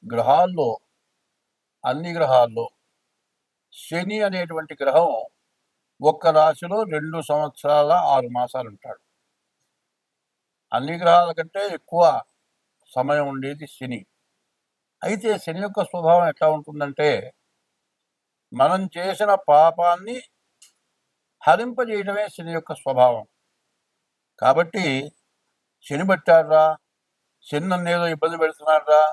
గ్రహాల్లో అన్ని గ్రహాల్లో శని అనేటువంటి గ్రహం ఒక్క రాశిలో 2 సంవత్సరాల 6 మాసాలు ఉంటాడు. అన్ని గ్రహాల కంటే ఎక్కువ సమయం ఉండేది శని. అయితే శని యొక్క స్వభావం ఎట్లా ఉంటుందంటే, మనం చేసిన పాపాన్ని హరింపజేయడమే శని యొక్క స్వభావం. కాబట్టి శని పట్టాడ్రా, శని నన్నేదో ఇబ్బంది పెడుతున్నాడ్రా,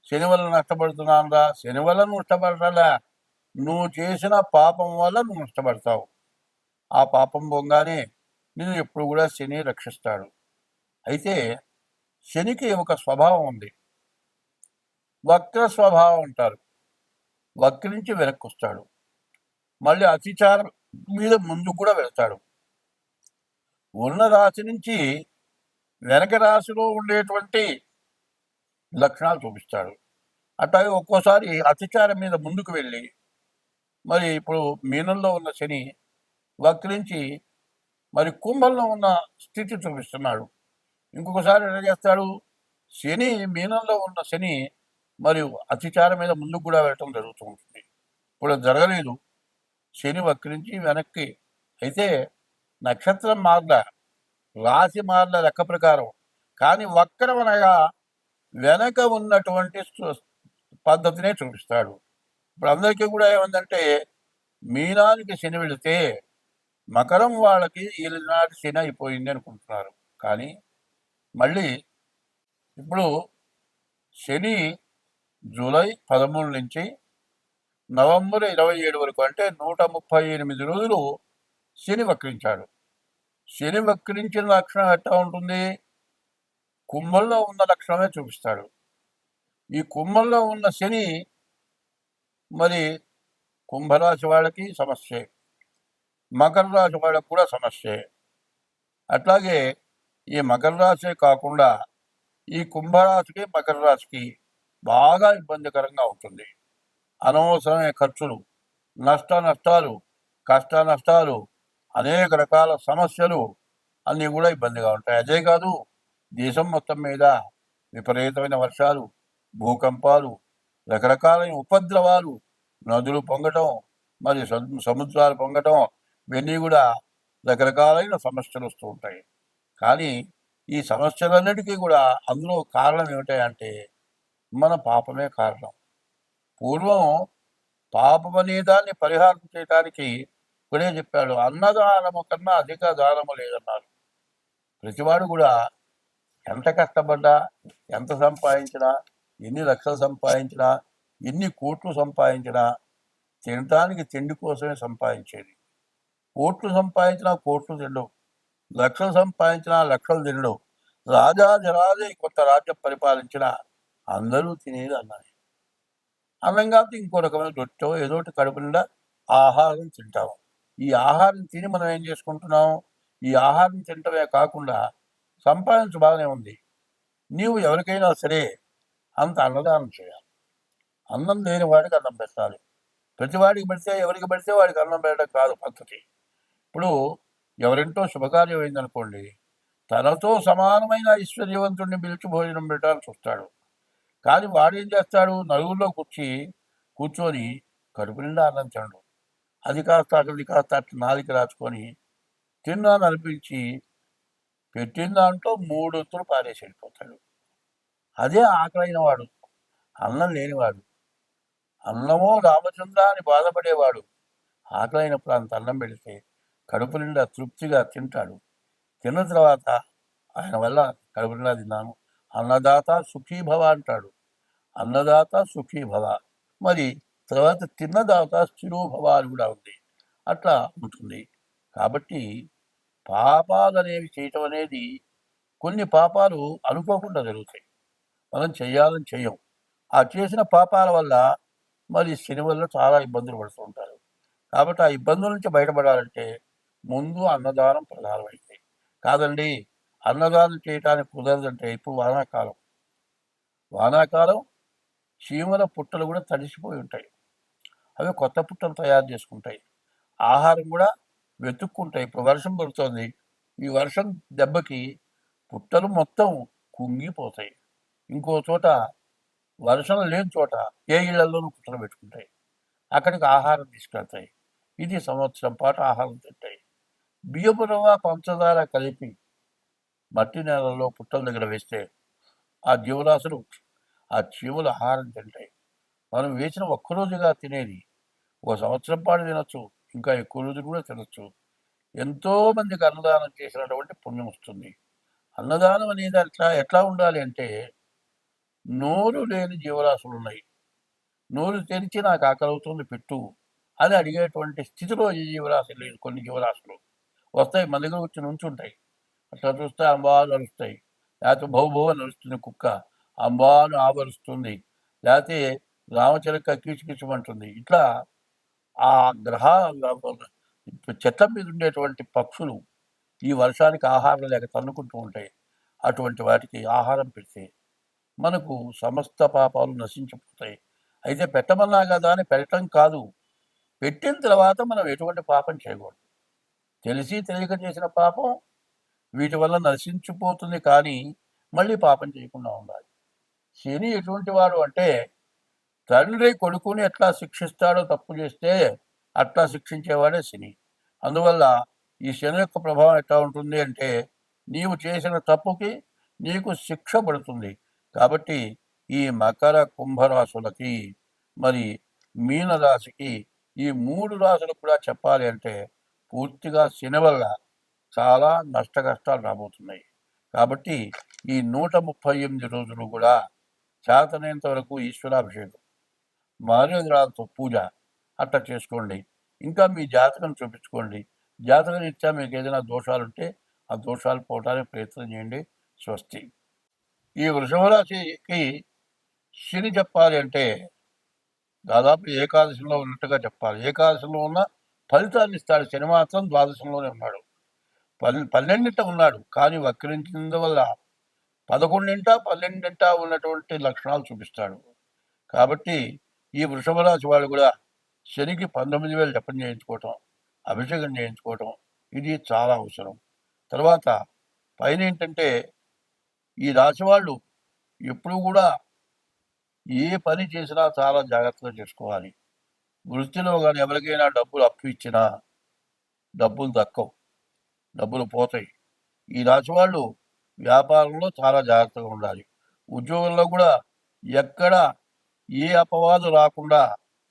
శని వల్ల నష్టపడుతున్నానురా, శని వల్ల నువ్వు నష్టపడరా, నువ్వు చేసిన పాపం వల్ల నువ్వు నష్టపడతావు. ఆ పాపం పోగానే నిన్ను ఎప్పుడు కూడా శని రక్షిస్తాడు. అయితే శనికి ఒక స్వభావం ఉంది, వక్ర స్వభావం అంటారు. వక్రించి వెనక్కి వస్తాడు, మళ్ళీ అతిచారం మీద ముందుకు కూడా వెళ్తాడు. ఉన్న రాశి నుంచి వెనక రాశిలో ఉండేటువంటి లక్షణాలు చూపిస్తాడు. అట్లాగే ఒక్కోసారి అతిచారం మీద ముందుకు వెళ్ళి, మరి ఇప్పుడు మీనంలో ఉన్న శని వక్రించి మరి కుంభంలో ఉన్న స్థితి చూపిస్తున్నాడు. ఇంకొకసారి ఎలా చేస్తాడు, శని మీనంలో ఉన్న శని మరియు అతిచారం మీద ముందుకు కూడా వెళ్ళటం జరుగుతూ ఉంటుంది. ఇప్పుడు జరగలేదు, శని వక్రించి వెనక్కి. అయితే నక్షత్రం మార్ల, రాశి మార్ల లెక్క ప్రకారం, కానీ వక్రం అనగా వెనక ఉన్నటువంటి పద్ధతినే చూపిస్తాడు. ఇప్పుడు అందరికీ కూడా ఏమందంటే, మీనానికి శని వెళితే మకరం వాళ్ళకి ఈనాటి శని అయిపోయింది అనుకుంటున్నారు. కానీ మళ్ళీ ఇప్పుడు శని జూలై 13 నుంచి నవంబర్ 27 వరకు, అంటే 138 రోజులు శని వక్రించాడు. శని వక్రించిన లక్షణం ఎట్లా ఉంటుంది, కుంభంలో ఉన్న లక్షణమే చూపిస్తాడు. ఈ కుంభంలో ఉన్న శని మరి కుంభరాశి వాళ్ళకి సమస్యే, మకర రాశి వాళ్ళకి కూడా సమస్యే. అట్లాగే ఈ మకర రాశి కాకుండా ఈ కుంభరాశికి మకర రాశికి బాగా ఇబ్బందికరంగా ఉంటుంది. అనవసరమైన ఖర్చులు, నష్టాలు, కష్ట నష్టాలు, అనేక రకాల సమస్యలు అన్నీ కూడా ఇబ్బందిగా ఉంటాయి. అదే కాదు, దేశం మొత్తం మీద విపరీతమైన వర్షాలు, భూకంపాలు, రకరకాలైన ఉపద్రవాలు, నదులు పొంగటం, మరి సముద్రాలు పొంగటం, ఇవన్నీ కూడా రకరకాలైన సమస్యలు వస్తూ ఉంటాయి. కానీ ఈ సమస్యలన్నిటికీ కూడా అందులో కారణం ఏమిటంటే మన పాపమే కారణం. పూర్వం పాపం అనే దాన్ని పరిహారం చేయడానికి ఇప్పుడే చెప్పాడు, అన్నదానము కన్నా అధిక దానము లేదన్నారు. ప్రతివాడు కూడా ఎంత కష్టపడ్డా, ఎంత సంపాదించినా, ఎన్ని లక్షలు సంపాదించినా, ఎన్ని కోట్లు సంపాదించినా తినటానికి తిండి కోసమే సంపాదించేది. కోట్లు సంపాదించినా కోట్లు తినడం, లక్షలు సంపాదించినా లక్షలు తినడం, రాజాధిరాజే కొత్త రాజ్యం పరిపాలించిన అందరూ తినేది అన్నది. అన్నం కాబట్టి ఇంకో రకమైన రొట్టె ఏదోటి కడుపు నిండా ఆహారం తింటాము. ఈ ఆహారం తిని మనం ఏం చేసుకుంటున్నాం, ఈ ఆహారం తినటమే కాకుండా సంపాదించు బాగానే ఉంది, నీవు ఎవరికైనా సరే అంత అన్నదానం చేయాలి. అన్నం లేని వాడికి అన్నం పెట్టాలి. ప్రతివాడికి పెడితే, ఎవరికి పెడితే వాడికి అన్నం పెట్టడం కాదు పద్ధతి. ఇప్పుడు ఎవరింటో శుభకార్యం అయిందనుకోండి, తనతో సమానమైన ఐశ్వర్యవంతుడిని పిలిచి భోజనం పెట్టాలని చూస్తాడు. కానీ వాడేం చేస్తాడు, నలుగురిలో కూర్చొని కడుపు నిండా అన్నం తినడు. అది కాస్త అక్కడికి కాస్త అట్లా నాలిక రాచుకొని తిన్నాను అనిపించి పెట్టిన దాంట్లో 3 వంతులు పారేసి వెళ్ళిపోతాడు. అదే ఆకలైన వాడు, అన్నం లేనివాడు. అన్నమో రామచంద్ర అని బాధపడేవాడు ఆకలైనప్పుడు అంత అన్నం పెడితే కడుపు నిండా తృప్తిగా తింటాడు. తిన్న తర్వాత ఆయన వల్ల కడుపు నిండా తిన్నాను, అన్నదాత సుఖీభవ అంటాడు. అన్నదాత సుఖీభవ, మరి తర్వాత తిన్నదాత స్థిరోభవ అని కూడా ఉంది. అట్లా ఉంటుంది. కాబట్టి పాపాలు అనేవి చేయటం అనేది, కొన్ని పాపాలు అనుకోకుండా జరుగుతాయి, మనం చేయాలని చెయ్యం. ఆ చేసిన పాపాల వల్ల మరి శని వల్ల చాలా ఇబ్బందులు పడుతూ ఉంటారు. కాబట్టి ఆ ఇబ్బందుల నుంచి బయటపడాలంటే ముందు అన్నదానం ప్రధానమైంది. కాదండి, అన్నదానం చేయటానికి కుదరదంటే ఇప్పుడు వానాకాలం చీమల పుట్టలు కూడా తడిసిపోయి ఉంటాయి. అవి కొత్త పుట్టలు తయారు చేసుకుంటాయి, ఆహారం కూడా వెతుక్కుంటాయి. ఇప్పుడు వర్షం పడుతుంది, ఈ వర్షం దెబ్బకి పుట్టలు మొత్తం కుంగిపోతాయి. ఇంకో చోట వర్షం లేని చోట ఏ ఇళ్లలోనూ కూర్చోబెట్టుకుంటాయి. అక్కడికి ఆహారం తీసుకెళ్తాయి. ఇది సంవత్సరం పాటు ఆహారం తింటాయి. బియ్యపు రవ్వ, పంచదార కలిపి మట్టి నేలలో పుట్టల దగ్గర వేస్తే ఆ జీవరాశులు, ఆ చీమలు ఆహారం తింటాయి. మనం వేసిన ఒక్కరోజుగా తినేది ఒక సంవత్సరం పాటు తినొచ్చు, ఇంకా ఎక్కువ రోజులు కూడా తినొచ్చు. ఎంతో మందికి అన్నదానం చేసినటువంటి పుణ్యం వస్తుంది. అన్నదానం అనేది ఎట్లా ఉండాలి అంటే, నోరు లేని జీవరాశులు ఉన్నాయి, నోరు తెరిచి నాకు ఆకలి అవుతుంది పెట్టు అని అడిగేటువంటి స్థితిలో ఈ జీవరాశి లేదు. కొన్ని జీవరాశులు వస్తాయి, మన దగ్గర వచ్చి నుంచుంటాయి. అట్లా చూస్తే అంబాలు అరుస్తాయి, లేకపోతే భౌభౌ అని అరుస్తుంది కుక్క, అంబాను ఆవరుస్తుంది, లేకపోతే రామచిలక కీచుకిచుమంటుంది. ఇట్లా ఆ గ్రహ చెట్ల మీద ఉండేటువంటి పక్షులు ఈ వర్షానికి ఆహారం లేక తన్నుకుంటూ ఉంటాయి. అటువంటి వాటికి ఆహారం పెడితే మనకు సమస్త పాపాలు నశించిపోతాయి. అయితే పెట్టమన్నా కదా అని పెట్టడం కాదు, పెట్టిన తర్వాత మనం ఎటువంటి పాపం చేయకూడదు. తెలిసి తెలియక చేసిన పాపం వీటి వల్ల నశించిపోతుంది, కానీ మళ్ళీ పాపం చేయకుండా ఉండాలి. శని ఎటువంటి వాడు అంటే, తండ్రి కొడుకుని ఎట్లా శిక్షిస్తాడో తప్పు చేస్తే అట్లా శిక్షించేవాడే శని. అందువల్ల ఈ శని యొక్క ప్రభావం ఎట్లా ఉంటుంది అంటే, నీవు చేసిన తప్పుకి నీకు శిక్ష పడుతుంది. కాబట్టి ఈ మకర కుంభరాశులకి, మరి మీనరాశికి, ఈ 3 రాశులకు కూడా చెప్పాలి అంటే పూర్తిగా శని వల్ల చాలా నష్ట కష్టాలు రాబోతున్నాయి. కాబట్టి ఈ 138 రోజులు కూడా చేతనైనంత వరకు ఈశ్వరాభిషేకం, మారేగ్రహాలతో పూజ అట్లా చేసుకోండి. ఇంకా మీ జాతకం చూపించుకోండి. జాతకం ఇచ్చా మీకు ఏదైనా దోషాలుంటే ఆ దోషాలు పోవడానికి ప్రయత్నం చేయండి. స్వస్తి. ఈ వృషభ రాశికి శని చెప్పాలి అంటే దాదాపు ఏకాదశంలో ఉన్నట్టుగా చెప్పాలి. ఏకాదశంలో ఉన్న ఫలితాన్ని ఇస్తాడు. శని మాత్రం ద్వాదశంలోనే ఉన్నాడు, 12 ఉన్నాడు. కానీ వక్రించినందువల్ల 11, 12 ఉన్నటువంటి లక్షణాలు చూపిస్తాడు. కాబట్టి ఈ వృషభ రాశి వాళ్ళు కూడా శనికి 19,000 జపం చేయించుకోవటం, అభిషేకం చేయించుకోవటం ఇది చాలా అవసరం. తర్వాత పైన ఏంటంటే, ఈ రాశి వాళ్ళు ఎప్పుడు కూడా ఏ పని చేసినా చాలా జాగ్రత్తగా చేసుకోవాలి. వృత్తిలో కానీ ఎవరికైనా డబ్బులు అప్పు ఇచ్చినా డబ్బులు దక్కవు, డబ్బులు పోతాయి. ఈ రాశి వాళ్ళు వ్యాపారంలో చాలా జాగ్రత్తగా ఉండాలి. ఉద్యోగంలో కూడా ఎక్కడ ఏ అపవాదు రాకుండా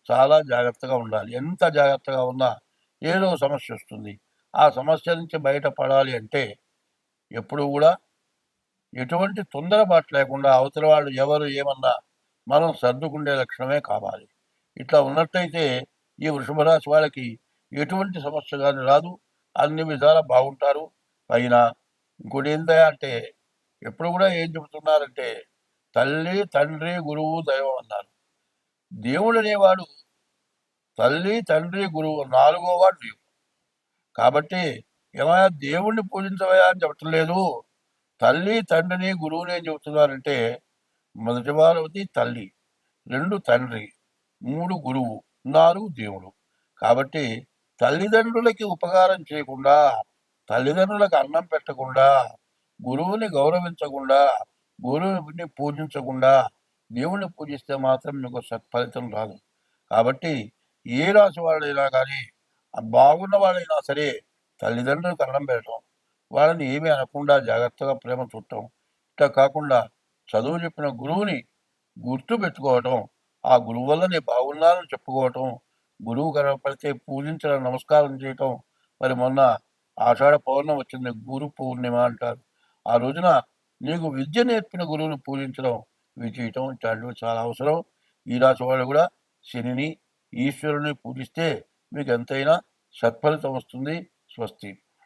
చాలా జాగ్రత్తగా ఉండాలి. ఎంత జాగ్రత్తగా ఉన్నా ఏదో సమస్య వస్తుంది. ఆ సమస్య నుంచి బయటపడాలి అంటే ఎప్పుడు కూడా ఎటువంటి తొందరపాటు లేకుండా అవతల వాళ్ళు ఎవరు ఏమన్నా మనం సర్దుకుండే లక్షణమే కావాలి. ఇట్లా ఉన్నట్టయితే ఈ వృషభ రాశి వాళ్ళకి ఎటువంటి సమస్య కానీ రాదు, అన్ని విధాలా బాగుంటారు. పైన ఇంకోటి ఏంటంటే అంటే, ఎప్పుడు కూడా ఏం చెబుతున్నారంటే, తల్లి, తండ్రి, గురువు, దైవం అన్నారు. దేవుడు అనేవాడు తల్లి, తండ్రి, గురువు, 4వ వాడు నీవు. కాబట్టి ఏమైనా దేవుణ్ణి పూజించవయా అని చెప్పటం లేదు. తల్లి, తండ్రిని, గురువుని ఏం చెబుతున్నారంటే, మొదటి వారవతి తల్లి, 2 తండ్రి, 3 గురువు, 4 దేవుడు. కాబట్టి తల్లిదండ్రులకి ఉపకారం చేయకుండా, తల్లిదండ్రులకు అన్నం పెట్టకుండా, గురువుని గౌరవించకుండా, గురువుని పూజించకుండా దేవుణ్ణి పూజిస్తే మాత్రం మీకు సత్ఫలితం రాదు. కాబట్టి ఏ రాశి వాళ్ళైనా కానీ, బాగున్న వాళ్ళైనా సరే తల్లిదండ్రులకు అన్నం పెట్టడం, వాళ్ళని ఏమీ అనకుండా జాగ్రత్తగా ప్రేమ చూడటం, ఇట్లా కాకుండా చదువు చెప్పిన గురువుని గుర్తు పెట్టుకోవటం, ఆ గురువు వల్ల నేను బాగున్నానని చెప్పుకోవటం, గురువు కనపడితే పూజించడం, నమస్కారం చేయటం. మరి మొన్న ఆషాఢ పౌర్ణమి వచ్చింది, గురు పూర్ణిమ అంటారు. ఆ రోజున నీకు విద్య నేర్పిన గురువుని పూజించడం, ఇవి చేయటం ఇట్లాంటివి చాలా అవసరం. ఈ రాశి వాళ్ళు కూడా శనిని, ఈశ్వరుని పూజిస్తే మీకు ఎంతైనా సత్ఫలితం వస్తుంది. స్వస్తి.